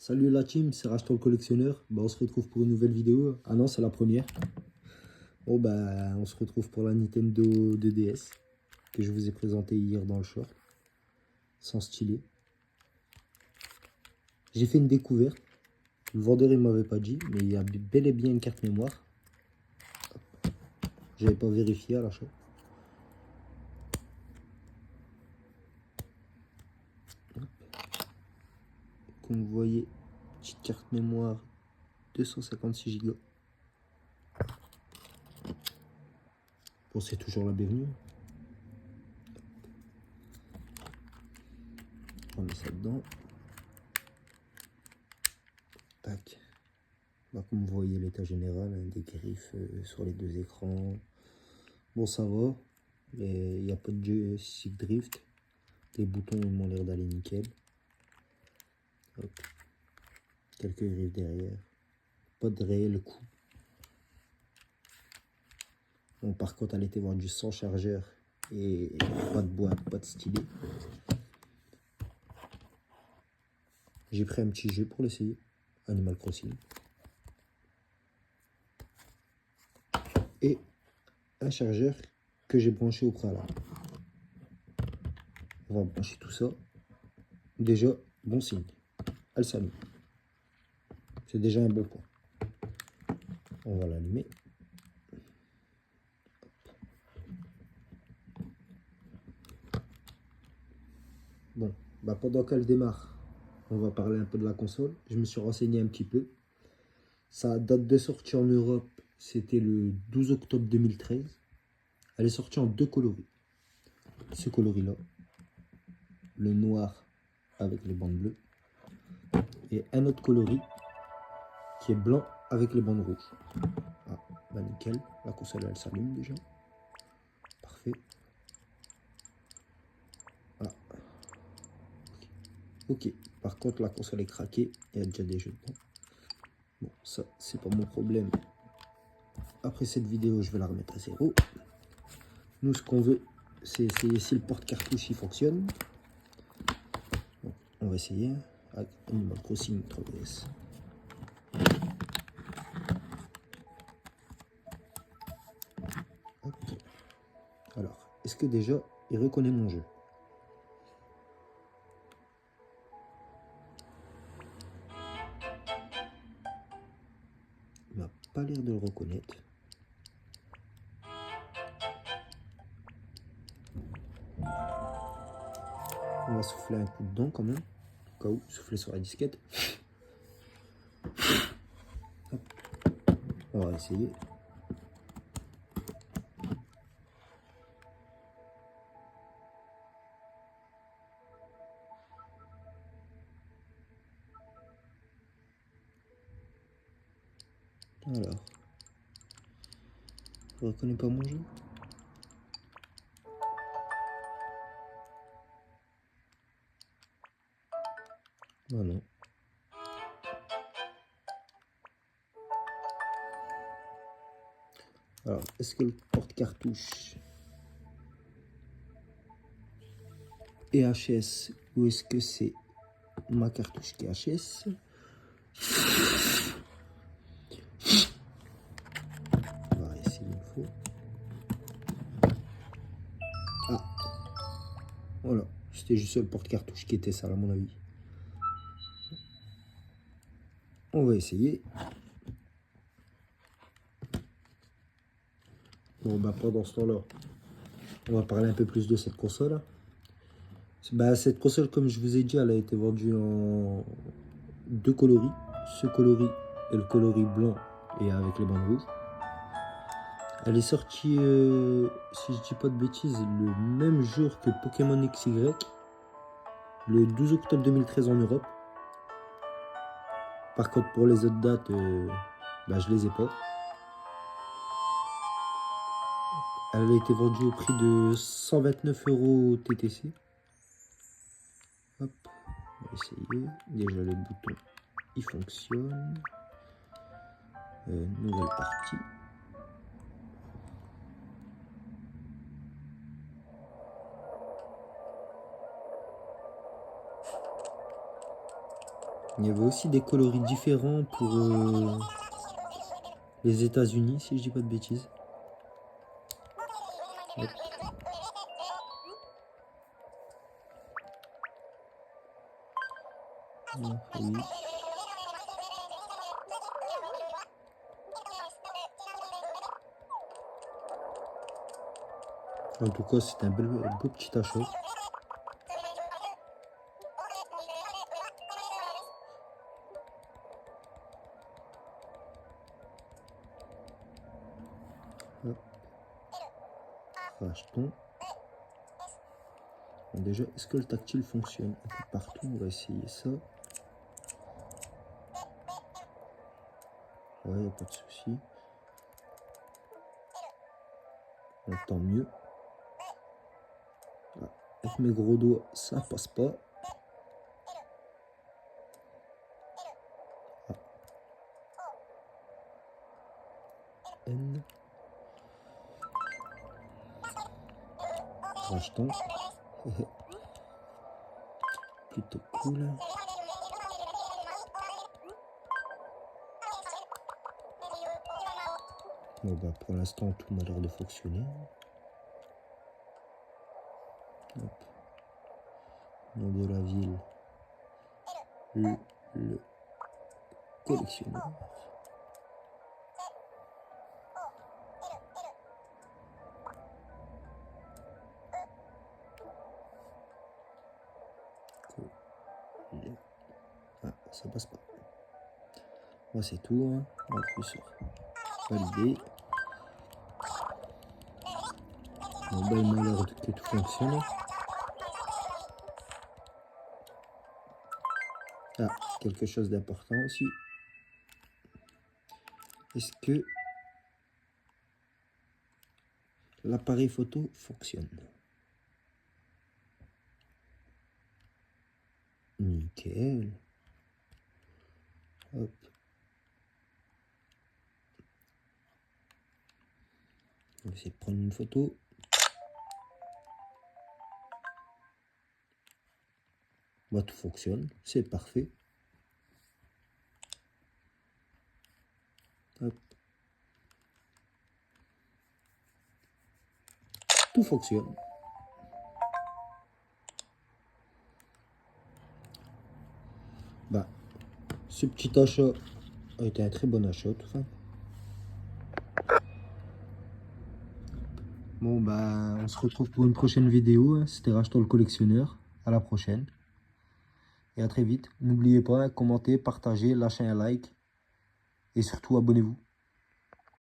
Salut la team, c'est Rachton le collectionneur. On se retrouve pour une nouvelle vidéo. Ah non, c'est la première. On se retrouve pour la Nintendo 2DS que je vous ai présenté hier dans le short. Sans stylet. J'ai fait une découverte. Le vendeur il m'avait pas dit, mais il y a bel et bien une carte mémoire. J'avais pas vérifié à l'achat. Comme vous voyez, petite carte mémoire 256 Go. Bon, c'est toujours la bienvenue. On met ça dedans. Tac. Bah, comme vous voyez l'état général, hein, des griffes sur les deux écrans. Bon, ça va. Il n'y a pas de joystick drift. Les boutons ils m'ont l'air d'aller nickel. Hop. Quelques griffes derrière. Pas de réel coup. Bon, par contre, elle était vendue sans chargeur et pas de boîte, pas de stylet. J'ai pris un petit jeu pour l'essayer. Animal Crossing. Et un chargeur que j'ai branché au préalable. On va brancher tout ça. Déjà, bon signe. Elle s'allume. C'est déjà un bon point. On va l'allumer. Bon, bah pendant qu'elle démarre, on va parler un peu de la console. Je me suis renseigné un petit peu. Sa date de sortie en Europe, c'était le 12 octobre 2013. Elle est sortie en deux coloris. Ce coloris-là, le noir avec les bandes bleues, et un autre coloris qui est blanc avec les bandes rouges. Ah, bah nickel, la console elle s'allume déjà. Parfait. Ah. Ok, par contre la console est craquée, il y a déjà des jeux dedans. Bon, ça c'est pas mon problème. Après cette vidéo, je vais la remettre à zéro. Nous, ce qu'on veut, c'est essayer si le porte-cartouche il fonctionne. Bon, on va essayer avec Animal Crossing 3DS. Hop. Alors, est-ce que déjà il reconnaît mon jeu? Il m'a pas l'air de le reconnaître. On va souffler un coup dedans quand même, au cas où, souffler sur la disquette. Hop. On va essayer. Alors, je reconnais pas mon jeu. Ah non. Alors, est-ce que le porte-cartouche est HS ou est-ce que c'est ma cartouche qui est HS? On va essayer une fois. Ah, voilà. C'était juste le porte-cartouche qui était sale à mon avis. On va essayer. Bon, bah pendant ce temps-là, on va parler un peu plus de cette console. Bah, cette console, comme je vous ai dit, elle a été vendue en deux coloris. Ce coloris et le coloris blanc et avec les bandes rouges. Elle est sortie, si je dis pas de bêtises, le même jour que Pokémon XY, le 12 octobre 2013 en Europe. Par contre, pour les autres dates, bah, je les ai pas. Elle a été vendue au prix de 129 € TTC. Hop, on va essayer. Déjà, les boutons, ils fonctionnent. Nouvelle partie. Il y avait aussi des coloris différents pour les États-Unis, si je dis pas de bêtises. Hop. Oui. En tout cas, c'est un beau petit achat. Hop. Rachetons. Bon, déjà, est-ce que le tactile fonctionne un peu partout? On va essayer ça. Ouais, pas de souci. Bon, tant mieux. Ah, avec mes gros doigts, ça passe pas. Ah. N. Rachetons. Plutôt cool. Bon bah pour l'instant tout m'a l'air de fonctionner. Hop. Nom de la ville. Le collectionneur. Ah, ça passe pas. Moi c'est tout. Hein. On va appuyer sur valider. Bon bah il m'a l'air que tout fonctionne. Ah, quelque chose d'important aussi. Est-ce que l'appareil photo fonctionne? Nickel. Hop. On va essayer de prendre une photo. Bah, tout fonctionne, c'est parfait. Hop. Tout fonctionne. Bah, ce petit achat a été un très bon achat, tout ça. Bon, bah, on se retrouve pour une prochaine vidéo. Hein. C'était Rachetons le collectionneur. À la prochaine. Et à très vite. N'oubliez pas, commentez, partagez, lâchez un like. Et surtout, abonnez-vous.